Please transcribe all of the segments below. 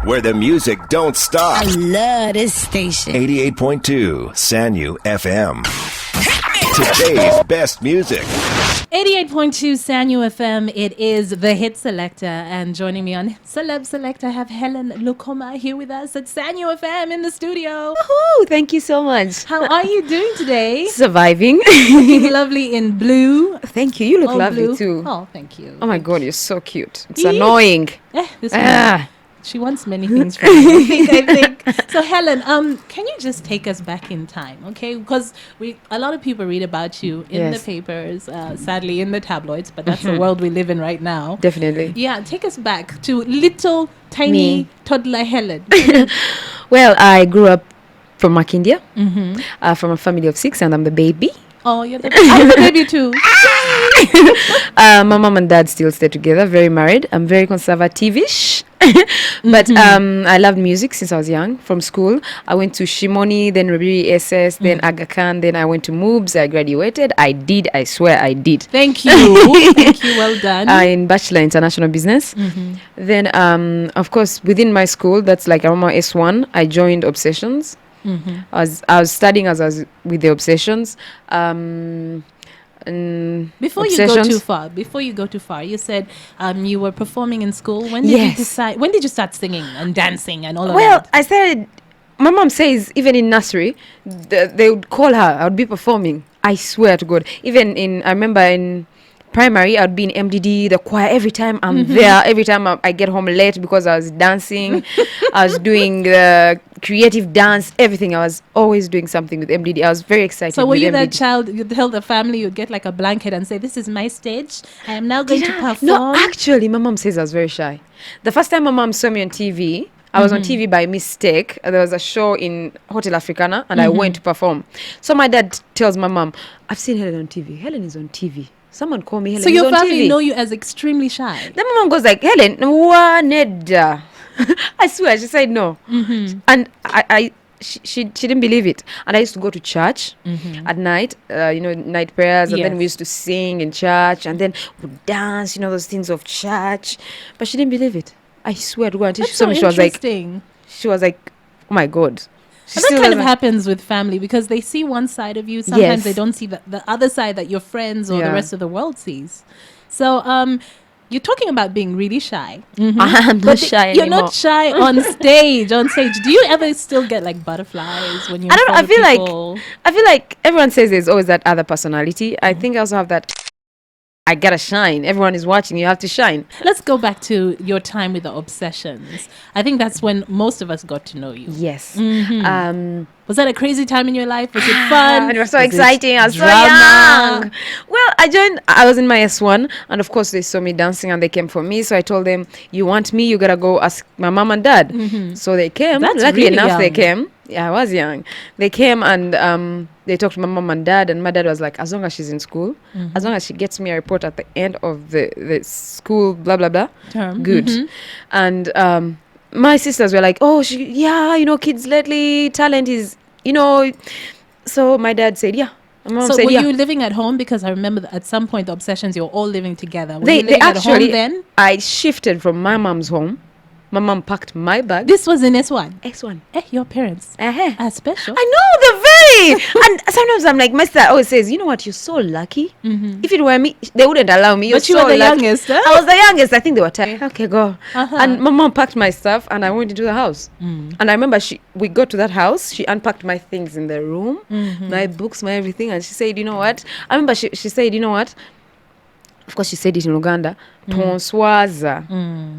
where the music don't stop. I love this station. 88.2 Sanyu FM. Today's best music. 88.2 Sanyu FM. It is the Hit Selector, and joining me on Celeb Select, I have Hellen Lukoma here with us at Sanyu FM in the studio. Woohoo! Thank you so much. How are you doing today? Surviving. Looking lovely in blue. Thank you. You look All lovely blue. too. Oh, thank you. Oh my God, you're so cute. It's annoying. This one. She wants many things from me, I think. So, Hellen, can you just take us back in time, okay? Because a lot of people read about you in the papers, sadly in the tabloids, but that's the world we live in right now. Definitely. Yeah, take us back to little, tiny toddler Hellen. Well, I grew up from Makindia, from a family of 6, and I'm the baby. Oh, you're the baby. I'm the baby too. My mom and dad still stay together, very married. I'm very conservative-ish. But I loved music since I was young. From school, I went to Shimoni, then Rabiri SS, then Aga Khan, then I went to MUBS. I graduated. I swear I did. Thank you. Thank you, well done. In Bachelor International Business. Then, of course, within my school, that's like Aroma S1, I joined Obsessions. I was studying as I was with the Obsessions. Before you go too far, you said you were performing in school. When did you decide? When did you start singing and dancing and all of that? Well, I started. My mom says even in nursery, they would call her. I would be performing. I swear to God. I remember in primary, I'd be in MDD, the choir. Every time I'm there, every time I get home late because I was dancing, I was doing the creative dance, everything. I was always doing something with MDD. I was very excited. So were with you MDD. that child, you'd tell the family, you'd get like a blanket and say, this is my stage. I am now going to perform. No, actually, my mom says I was very shy. The first time my mom saw me on TV, I was on TV by mistake. There was a show in Hotel Africana and I went to perform. So my dad tells my mom, I've seen Hellen on TV. Hellen is on TV. Someone call me Hellen. So your family TV. know you as extremely shy. Then my mom goes like, Hellen, Neda. I swear, she said no. And she didn't believe it. And I used to go to church at night, night prayers, and then we used to sing in church, and then we'd dance, those things of church. But she didn't believe it. I swear to God, until she saw me, she was like, oh my God. And that kind of happens with family because they see one side of you. Sometimes they don't see the other side that your friends or the rest of the world sees. So you're talking about being really shy. I'm not shy You're anymore. not shy on stage. Do you ever still get like butterflies when you? I feel like everyone says there's always that other personality. I think I also have that. I gotta shine. Everyone is watching. You have to shine. Let's go back to your time with the Obsessions. I think that's when most of us got to know you. Yes. Was that a crazy time in your life? Was it fun? It was so exciting. I was so young. Well, I was in my S1, and of course they saw me dancing and they came for me. So I told them, you want me, you gotta go ask my mom and dad. So they came. Luckily enough, they came. Yeah, I was young. They came and they talked to my mom and dad, and my dad was like, as long as she's in school, as long as she gets me a report at the end of the school, blah, blah, blah, term. Good. And my sisters were like, oh, kids lately, talent is, So my dad said, yeah. So were you living at home? Because I remember that at some point, the Obsessions, you were all living together. Were you living at home then? I shifted from my mom's home. My mom packed my bag. This was in S1? S1. Your parents are special. I know, they're very. And sometimes I'm like, my sister always says, you know what, you're so lucky. If it were me, they wouldn't allow me. But you were the youngest, huh? I was the youngest. I think they were tired. Okay, go. And my mom packed my stuff and I went into the house. And I remember we got to that house. She unpacked my things in the room, my books, my everything. And she said, you know what? I remember she said, you know what? Of course, she said it in Uganda. Tonswaza.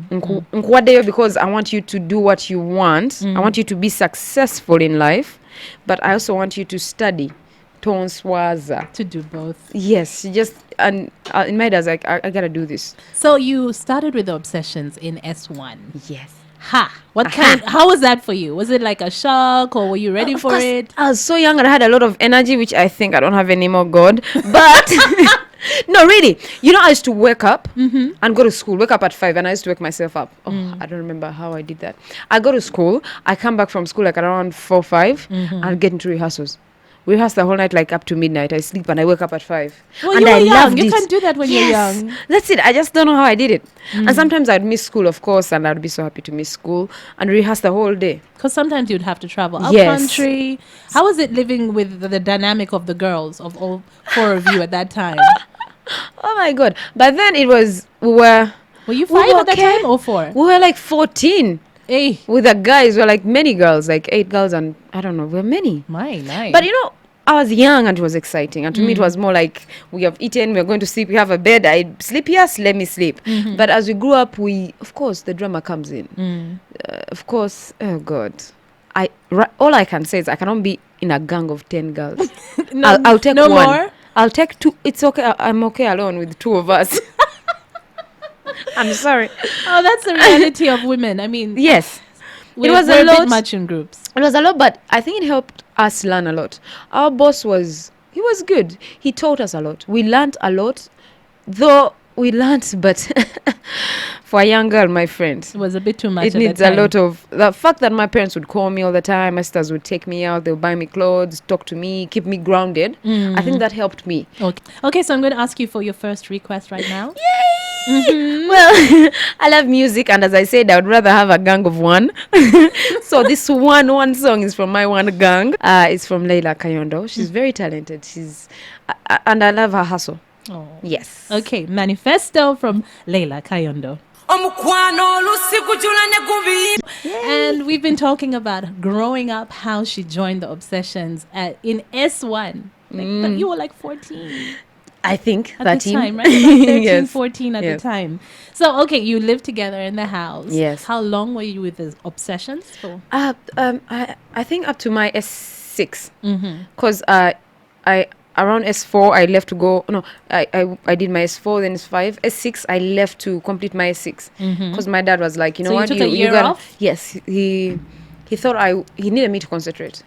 Nkwaddeyo because I want you to do what you want. I want you to be successful in life. But I also want you to study. Tonswaza. To do both. Yes. She just, and in my head, I was like, I got to do this. So you started with the Obsessions in S1. Yes. How was that for you? Was it like a shock or were you ready for it? I was so young and I had a lot of energy, which I think I don't have anymore, God. But no, really. I used to wake up and go to school. Wake up at 5 and I used to wake myself up. I don't remember how I did that. I go to school. I come back from school like around 4, 5 and get into rehearsals. We rehearsed the whole night, like up to midnight. I sleep and I wake up at 5. Well, and you were I young. loved You it. can't do that when you're young. That's it. I just don't know how I did it. And sometimes I'd miss school, of course, and I'd be so happy to miss school and rehearse the whole day. Because sometimes you'd have to travel out Yes. country. How was it living with the dynamic of the girls, of all 4 of you at that time? Oh my God. But then it was, Were you 5 were at that okay. time or 4? we were like 14. Hey, With the guys, we were like many girls, like 8 girls, and I don't know, we were many. nice. But I was young and it was exciting. And to me, it was more like we have eaten, we're going to sleep, we have a bed, I sleep, yes, let me sleep. But as we grew up, of course, the drama comes in. Of course, oh God. All I can say is I cannot be in a gang of 10 girls. I'll take no one. more? I'll take 2. It's okay. I'm okay alone with 2 of us. I'm sorry. Oh, that's the reality of women. I mean, Yes. we're, it was we're a a bit lot. much in groups. It was a lot, but I think it helped us learn a lot. Our boss he was good. He taught us a lot. We learned a lot, though we learned, but for a young girl, my friend, It was a bit too much. it at needs that a time. lot of the fact that my parents would call me all the time. My sisters would take me out. They would buy me clothes, talk to me, keep me grounded. I think that helped me. Okay, so I'm going to ask you for your first request right now. Well, I love music, and as I said, I would rather have a gang of 1. So this one song is from my one gang. It's from Leila Kayondo. She's very talented. And I love her hustle. Oh. Yes. Okay, Manifesto from Leila Kayondo. And we've been talking about growing up, how she joined the Obsessions in S1. But you were like 14 I think at 13. the time, right? About 13, Yes. 14 at Yes. the time. So, okay, you lived together in the house. Yes. How long were you with the Obsessions for? I think up to my S6. Because I around S4 I left to go. No, I did my S4, then S5, S6 I left to complete my S6 because my dad was like, you know So you what, took a year off? Yes, he thought he needed me to concentrate.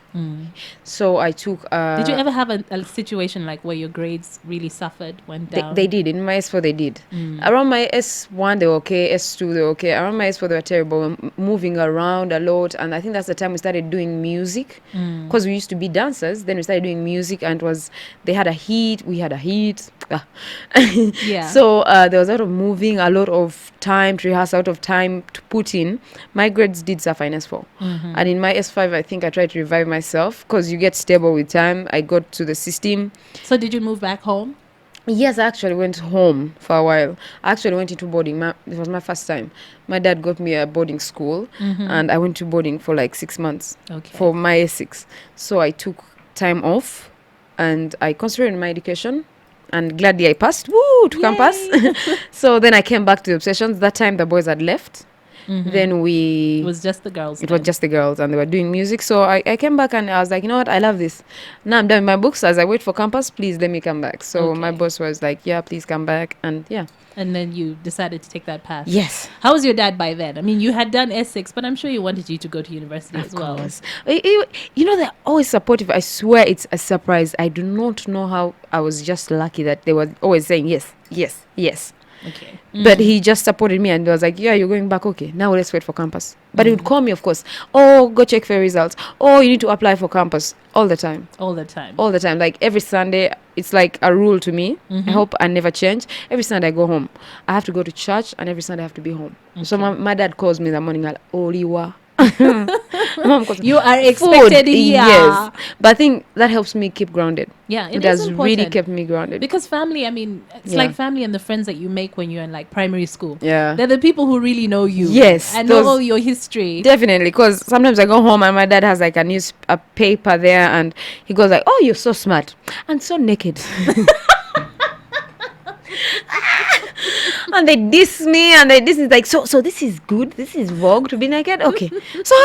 So I took. Did you ever have a situation like where your grades really suffered, went down? They did. In my S4, they did. Around my S1, they were okay. S2, they were okay. Around my S4, they were terrible. Moving around a lot. And I think that's the time we started doing music. Because we used to be dancers. Then we started doing music. And they had a heat. We had a heat. Yeah. So there was a lot of moving, a lot of time to rehearse, a lot of time to put in. My grades did suffer in S4. And in my S5, I think I tried to revive myself because you get stable with time. I got to the system. So did you move back home? Yes, I actually went home for a while. I actually went into boarding. It was my first time. My dad got me a boarding school, and I went to boarding for like 6 months for my S6. So I took time off, and I concentrated on my education. And gladly I passed. Woo, to campus. So then I came back to the Obsessions. That time the boys had left. Then It was just the girls. It was just the girls, and they were doing music. So I came back and I was like, you know what, I love this. Now I'm done with my books. As I wait for campus, please let me come back. So my boss was like, yeah, please come back. And yeah. And then you decided to take that path. Yes. How was your dad by then? I mean, you had done S6, but I'm sure he wanted you to go to university as well. Of course. You know, they're always supportive. I swear it's a surprise. I do not know how. I was just lucky that they were always saying yes, yes, yes. Okay. But he just supported me and was like, yeah, you're going back. Okay, now let's wait for campus. But he would call me, of course. Oh, go check for results. Oh, you need to apply for campus. All the time. All the time. All the time. Like every Sunday, it's like a rule to me. I hope I never change. Every Sunday I go home. I have to go to church, and every Sunday I have to be home. So my dad calls me in the morning, like, Oliwa. Mom calls me, You are expected here. Yes. But I think that helps me keep grounded. Yeah, It is has important. really kept me grounded. Because family, I mean, it's like family and the friends that you make when you're in like primary school. Yeah. They're the people who really know you. Yes, And know all your history. Definitely, because sometimes I go home and my dad has like a paper there, and he goes like, "Oh, you're so smart and so naked." And they diss me, and this is like, so this is good, this is vogue to be naked. Okay, so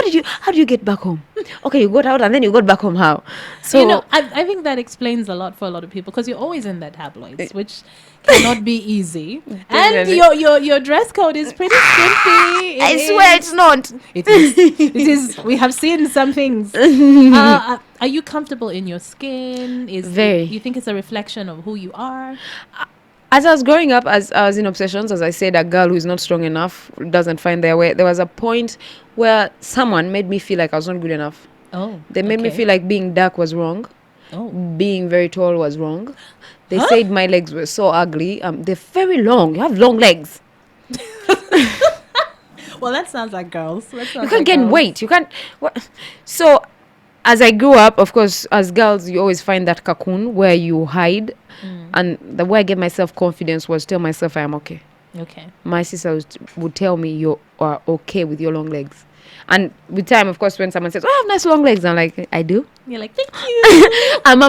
how do you get back home? Okay, you got out and then you got back home. How? So You know, I think that explains a lot for a lot of people because you're always in the tabloids, which cannot be easy. And your dress code is pretty skimpy. I swear it's not. It is. It is. We have seen some things. Are you comfortable in your skin? Very. You think it's a reflection of who you are? As I was growing up, as I was in Obsessions, as I said, a girl who's not strong enough doesn't find their way. There was a point where someone made me feel like I was not good enough. Oh. They made me feel like being dark was wrong. Being very tall was wrong. They said my legs were so ugly. They're very long. You have long legs. Well, that sounds like girls. You can't gain weight. You can't. So, as I grew up, of course, as girls, you always find that cocoon where you hide. And the way I get myself confidence was tell myself I am okay. Okay. My sister would tell me you are okay with your long legs. And with time, of course, when someone says, "Oh, I have nice long legs," I'm like, "I do." You're like, "Thank you." And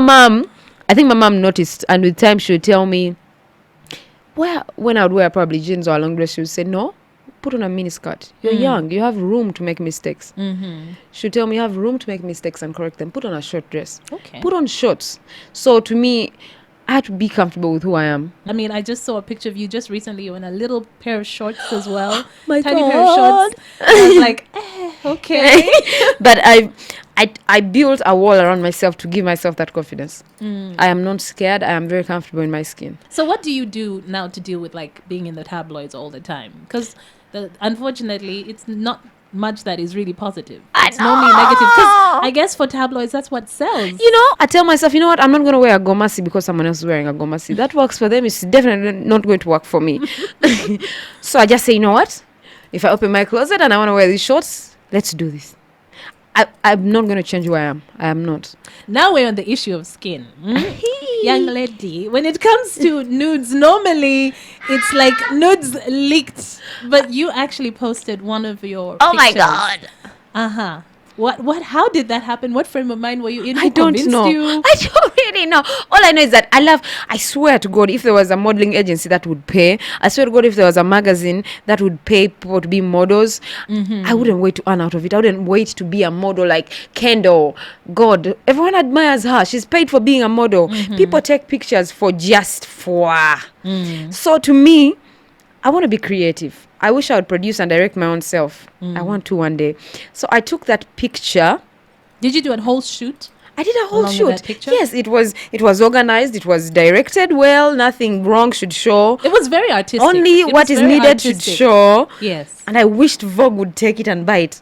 I think my mom noticed. And with time, she would tell me, when I would wear probably jeans or a long dress, she would say, "No, put on a mini skirt. You're young. You have room to make mistakes." She would tell me, "You have room to make mistakes and correct them. Put on a short dress. Okay. Put on shorts." So to me, I had to be comfortable with who I am. I mean, I just saw a picture of you just recently. You're in a little pair of shorts as well. My tiny God. pair of shorts. I was like, okay. But I built a wall around myself to give myself that confidence. I am not scared. I am very comfortable in my skin. So what do you do now to deal with like being in the tabloids all the time? Because unfortunately, it's not much that is really positive. It's normally negative. Because I guess for tabloids, that's what sells. I tell myself, you know what? I'm not going to wear a gomasi because someone else is wearing a gomasi. That works for them. It's definitely not going to work for me. So I just say, you know what? If I open my closet and I want to wear these shorts, let's do this. I'm not going to change who I am. I am not. Now we're on the issue of skin. Young lady, when it comes to nudes, normally it's like nudes leaked, but you actually posted one of your pictures. My God. Uh-huh. How did that happen? What frame of mind were you in? I don't know. You? I don't really know. All I know is that I swear to God, if there was a modeling agency that would pay, I swear to God, if there was a magazine that would pay people to be models, I wouldn't wait to earn out of it. I wouldn't wait to be a model like Kendall. God, everyone admires her. She's paid for being a model. People take pictures for just for. So to me, I want to be creative. I wish I would produce and direct my own self. I want to one day. So I took that picture. Did you do a whole shoot? I did a whole along shoot. with that picture? Yes, it was organized. It was directed well. Nothing wrong should show. It was very artistic. Only what is needed should show. Yes. And I wished Vogue would take it and buy it.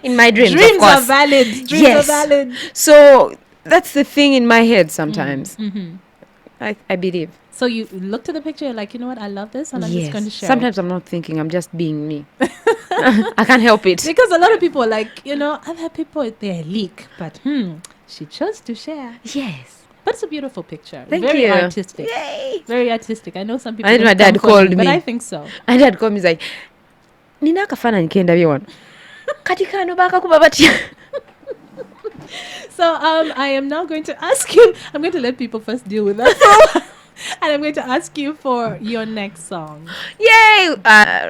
In my dreams, Dreams of course. are valid. Dreams are valid. So that's the thing in my head sometimes. I believe. So you looked at the picture, you're like, you know what, I love this, and I'm just going to share Sometimes I'm not thinking, I'm just being me. I can't help it. Because a lot of people are like, I've had people, they leak, but she chose to share. Yes. But it's a beautiful picture. Thank Very you. artistic. Yay. Very artistic. I know some people. And my dad called me. But I think so. My dad called me, he's like, Nina kafana nikenda biwan. Katika no baka kubabatia. So I am now going to ask you, I'm going to let people first deal with that. And I'm going to ask you for your next song. Yay!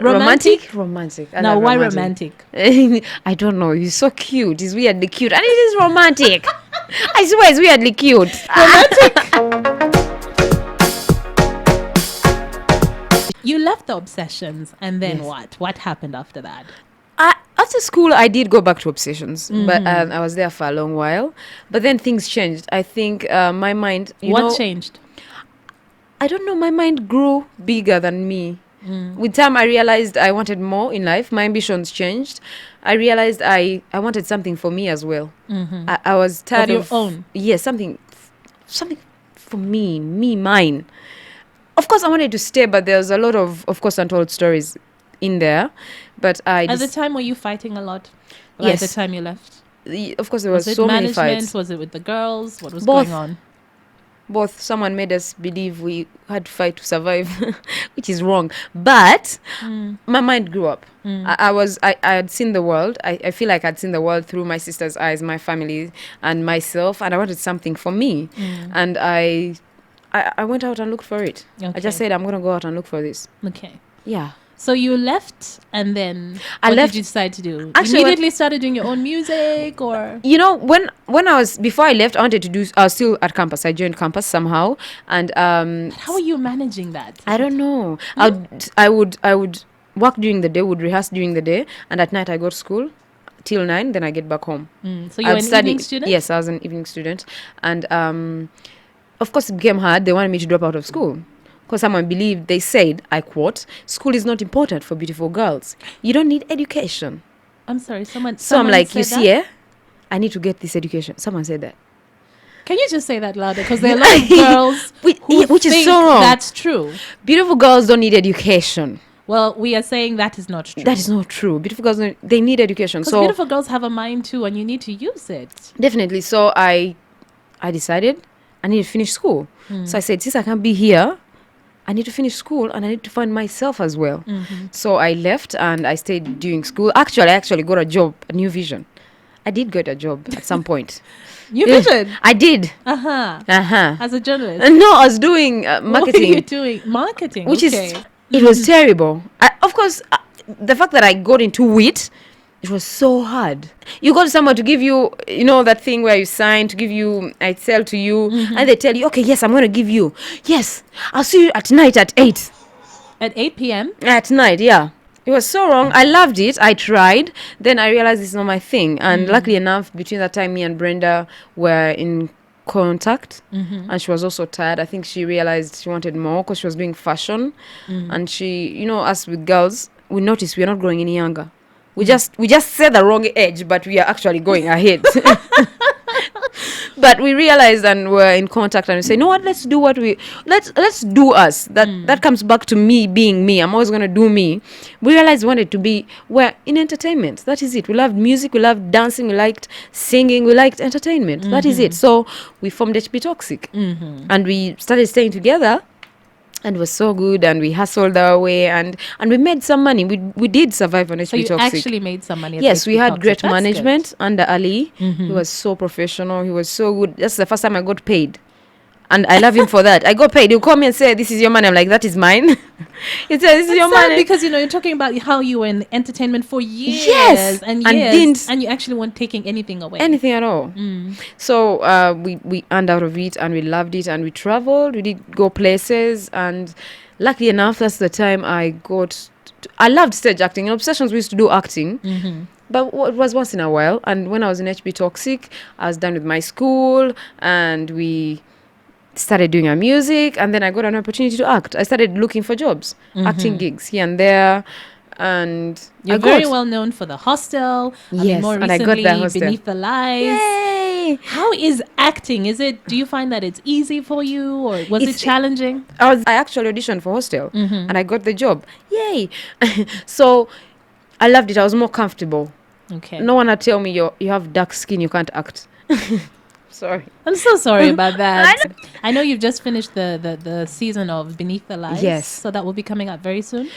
Romantic? Romantic. Now, why romantic? I don't know. He's so cute. He's weirdly cute. And it is romantic. I swear it's weirdly cute. Romantic? You left the Obsessions, and then what? What happened after that? After school, I did go back to Obsessions, but I was there for a long while. But then things changed. I think my mind... What changed? I don't know. My mind grew bigger than me. With time, I realized I wanted more in life. My ambitions changed. I realized I wanted something for me as well. I was tired of your own. Yes, something for me, mine. Of course, I wanted to stay, but there was a lot of course, untold stories in there. But at the time, were you fighting a lot? Yes. At the time you left? Of course, there was so many fights. Was it with the girls? What was going on? Both. Someone made us believe we had to fight to survive, which is wrong. But my mind grew up. I had seen the world. I feel like I'd seen the world through my sister's eyes, my family, and myself. And I wanted something for me. And I went out and looked for it. Okay. I just said, I'm going to go out and look for this. Okay. Yeah. So you left, and then what did you decide to do? Actually, immediately started doing your own music, or before I left, I wanted to do. I was still at campus. I joined campus somehow, and how are you managing that? I don't know. I would work during the day, would rehearse during the day, and at night I go to school till 9. Then I get back home. So you were an evening student? Yes, I was an evening student, and of course it became hard. They wanted me to drop out of school. Because someone believed, they said, I quote, school is not important for beautiful girls. You don't need education. I'm sorry, someone So I'm like, you see, I need to get this education. Someone said that. Can you just say that louder? Because there are a lot of girls who which is think so wrong. That's true. Beautiful girls don't need education. Well, we are saying that is not true. That is not true. Beautiful girls, they need education. Because So beautiful girls have a mind too, and you need to use it. definitely. So I decided I need to finish school. So I said, since I can't be here, I need to finish school and I need to find myself as well. So I left and I stayed doing school. Actually, I actually got a job, a New Vision. I did get a job at some point. New Vision? I did. As a journalist? No, I was doing marketing. What are you doing? Marketing, Which okay. it was terrible. Of course, the fact that I got into it, it was so hard. You got someone to give you, that thing where you sign to give you, I sell to you, and they tell you, okay, yes, I'm going to give you. Yes, I'll see you at night at 8. At 8 p.m.? At night, yeah. It was so wrong. I loved it. I tried. Then I realized it's not my thing. And luckily enough, between that time, me and Brenda were in contact. And she was also tired. I think she realized she wanted more because she was doing fashion. And she, us with girls, we noticed we're not growing any younger. We just set the wrong age, but we are actually going ahead. But we realized and we're in contact and we say, no, what? Let's do let's do us. That comes back to me being me. I'm always gonna do me. We realized we wanted to be in entertainment. That is it. We loved music, we loved dancing, we liked singing, we liked entertainment. That is it. So we formed HP Toxic, and we started staying together. And it was so good, and we hustled our way, and we made some money. We did survive on HP So you Toxic. actually made some money. Yes, we had Toxic. great That's management under Ali. He was so professional. He was so good. That's the first time I got paid. And I love him for that. I got paid. He'll call me and say, this is your money. I'm like, that is mine. He said, this is your money. Because, you're talking about how you were in entertainment for years. Yes. And you actually weren't taking anything away. Anything at all. So we earned out of it and we loved it and we traveled. We did go places. And luckily enough, that's the time I loved stage acting. In Obsessions, we used to do acting. But it was once in a while. And when I was in HP Toxic, I was done with my school and we started doing our music, and then I got an opportunity to act. I started looking for jobs, acting gigs here and there, and you're very well known for The Hostel. Yes, more recently, and I got that Hostel. Beneath the Lies. Yay! How is acting? Do you find that it's easy for you, or was it challenging? I actually auditioned for Hostel, and I got the job. Yay! So I loved it. I was more comfortable. Okay. No one would tell me you have dark skin, you can't act. Sorry. I'm so sorry about that. I know you've just finished the season of Beneath the Lies. Yes. So that will be coming out very soon?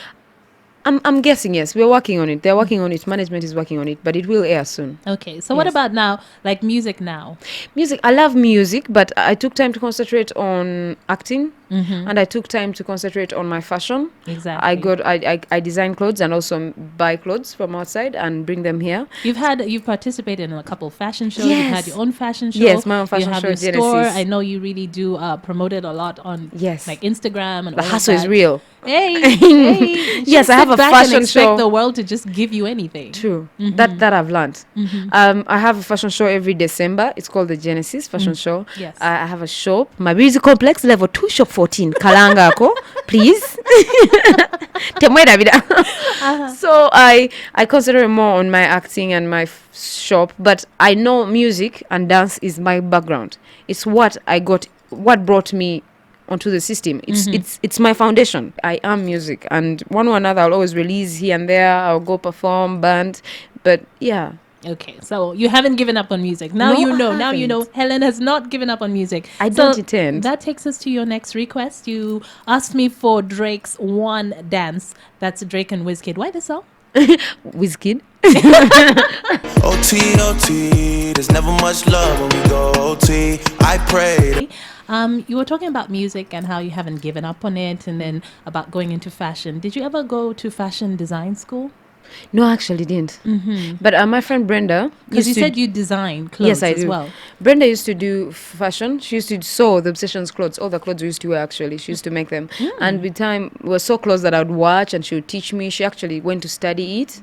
I'm guessing, yes. We're working on it. They're working on it. Management is working on it, but it will air soon. Okay. So what about now, like music now? Music. I love music, but I took time to concentrate on acting, and I took time to concentrate on my fashion. Exactly. I design clothes and also buy clothes from outside and bring them here. You've participated in a couple fashion shows. Yes. You've had your own fashion show. Yes, my own fashion show, You have your store. Genesis. I know you really do promote it a lot on like Instagram and the all hustle of that. is real. Hey. Yes, I have a fashion and expect show. the world to just give you anything. True. That I've learned. I have a fashion show every December. It's called the Genesis Fashion Show. Yes. I have a shop, my music complex, level 2, shop 14, Kalanga ako, please. So I concentrate more on my acting and my shop, but I know music and dance is my background. It's what brought me onto the system. It's my foundation. I am music, and one or another I'll always release here and there. I'll go perform band, but yeah. Okay, so you haven't given up on music. Now you know. Hellen has not given up on music. I don't intend. That takes us to your next request. You asked me for Drake's One Dance. That's Drake and Wizkid. Why this song? Wizkid. OT, OT, there's never much love when we go OT. I pray. You were talking about music and how you haven't given up on it, and then about going into fashion. Did you ever go to fashion design school? No, I actually didn't. But my friend Brenda, because you said you design clothes. Yes, I as do. Well. Brenda used to do fashion. She used to sew the Obsessions clothes. All the clothes we used to wear, actually, she used to make them. And with time, we were so close that I would watch, and she would teach me. She actually went to study it,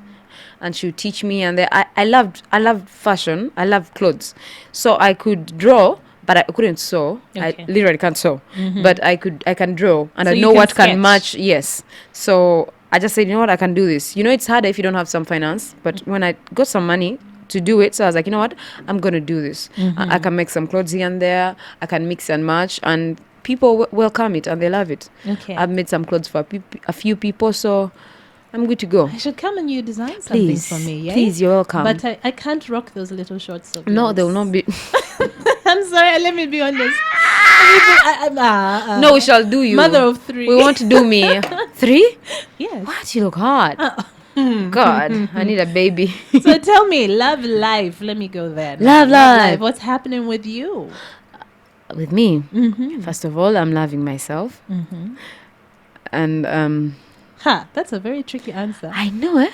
and she would teach me. And I loved fashion. I loved clothes, so I could draw. But I couldn't sew. Okay. I literally can't sew. But I can draw, and so I know what sketch. can match. Yes. So I just said, you know what, I can do this. It's harder if you don't have some finance. But when I got some money, to do it. So I was like, you know what? I'm going to do this. I can make some clothes here and there. I can mix and match. And people welcome it and they love it. Okay. I've made some clothes for a few people. So I'm good to go. I should come and you design something for me. Yeah? Please, you're welcome. But I can't rock those little shorts. No, they will not be. I'm sorry. Let me be honest. No, we shall do you. Mother of 3. We want to do me. 3? Yes. What? You look hot. God, I need a baby. So tell me, love life. Let me go there. Love life. What's happening with you? With me, first of all, I'm loving myself. And that's a very tricky answer. I know it.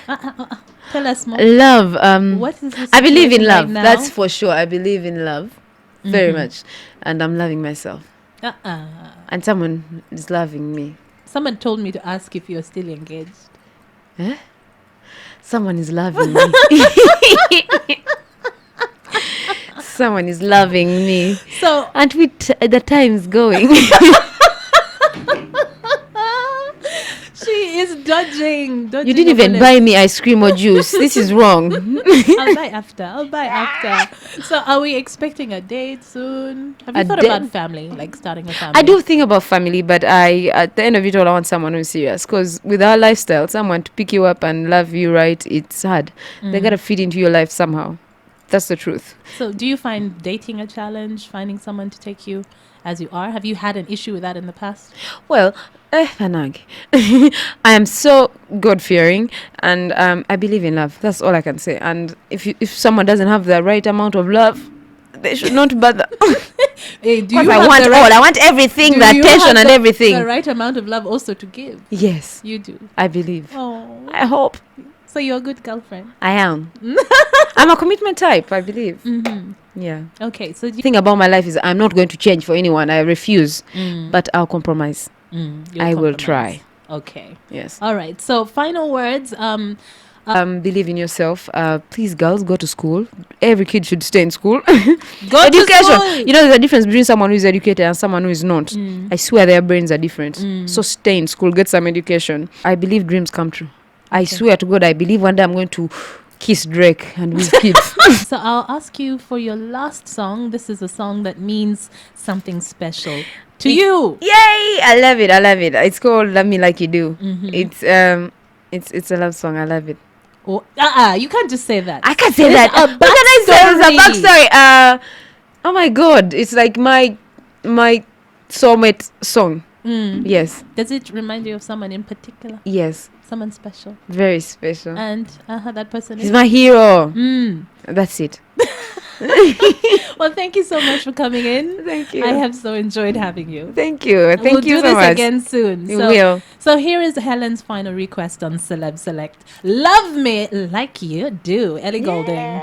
Tell us more. Love. What is this? I believe in love. Right now? That's for sure. I believe in love very much, and I'm loving myself. And someone is loving me. Someone told me to ask if you're still engaged. Eh? Someone is loving me. Someone is loving me. So, and the time's going. She is dodging. You didn't even buy me ice cream or juice. This is wrong. I'll buy after. So are we expecting a date soon? Have you thought about family, like starting a family? I do think about family, but at the end of it all, I want someone who's serious. Because with our lifestyle, someone to pick you up and love you right, it's hard. They got to fit into your life somehow. That's the truth. So do you find dating a challenge, finding someone to take you as you are? Have you had an issue with that in the past? Well, Fanag, I am so God-fearing, and I believe in love. That's all I can say. And if someone doesn't have the right amount of love, they should not bother. Hey, Because I want all. I want everything, the attention and everything. The right amount of love also to give. Yes. You do. I believe. Oh. I hope. So you're a good girlfriend. I am. I'm a commitment type, I believe. Yeah. Okay. So the thing about my life is I'm not going to change for anyone. I refuse. But I'll compromise. I will try. Okay. Yes. All right. So final words. Believe in yourself. Please, girls, go to school. Every kid should stay in school. Go education. To school. You know, there's a difference between someone who is educated and someone who is not. I swear their brains are different. So stay in school, get some education. I believe dreams come true. I swear to God, I believe one day I'm going to kiss Drake and with kids. So I'll ask you for your last song. This is a song that means something special to you. Yay! I love it. It's called Love Me Like You Do. It's a love song. I love it. Oh, you can't just say that. I can't say that. What can I say? It's a backstory. Oh my God! It's like my soulmate song. Yes. Does it remind you of someone in particular? Yes. Someone special. Very special. And that person is my hero. That's it. Well, thank you so much for coming in. Thank you. I have so enjoyed having you. Thank you. Thank you so much. We'll do this again soon. We will. So here is Hellen's final request on Celeb Select. Love Me Like You Do. Ellie Goulding.